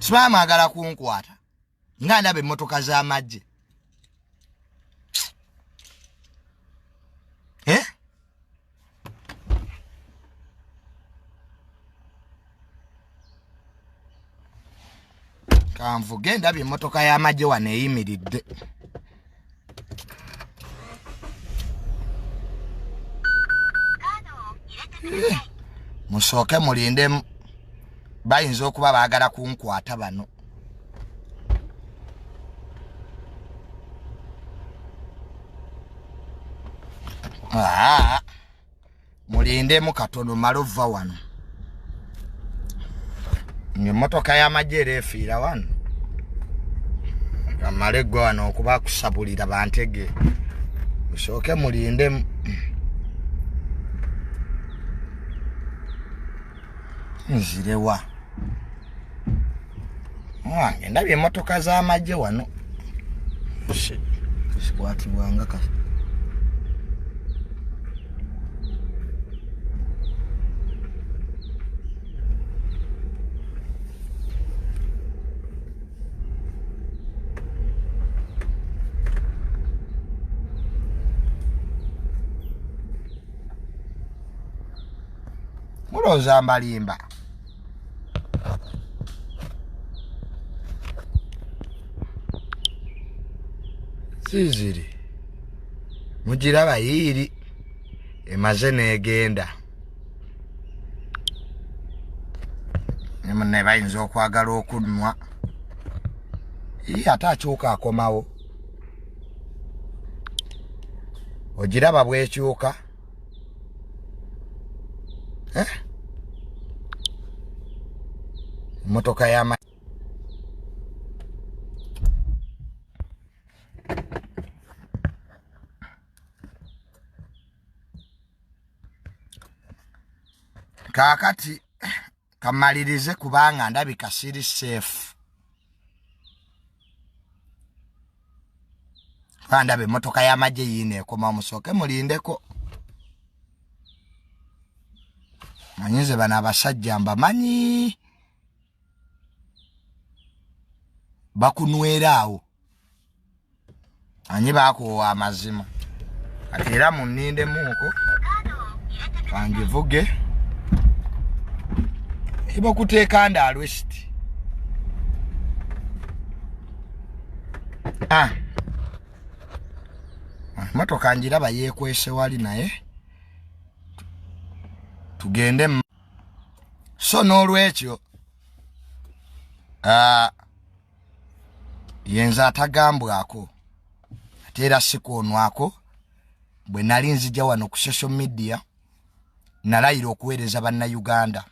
Simama agala kunkwata. Nga ndabe emmotoka z'amagye. Kanvuge ndabe emmotoka y'amagye wano eyimiridde. Musooke mulinde bayinza okuba baagala kunkwata bano. Mulinde mu katono malova wano. Emmotoka y'amagye erefiira wano. Kamale gwe wano okuba kusabulira bantege. Musooke mulinde. Nzirewa. Wange ndabye emmotoka z'amagye wano. Sikwatibwanga kasi. Muloza mbalimba. Siziri. Mugiraba yiri. Emaze negenda. Nemune bayinza okwagala okunwa. Ate akyuka akomawo. Ogiraba bwekyuka. Motoka y'ama kakati kamalirize kubanga ndabika siri safe. Kandabe motoka y'amagye yine ekoma musooke mulindeko. Manyize bana abasajja mbamanyi. Bakunwerawo. Anyi bakuwa amazima. Ate era muninde muko. Kanjivuge. Ibo kuteeka ndalwesti. Motoka njiraba yekwese wali naye. Tugende so n'olwekyo yenza atagambwako ate era sikwonwako. Bwe nali nzija wano ku social media nalayira okuweereza bannayuganda.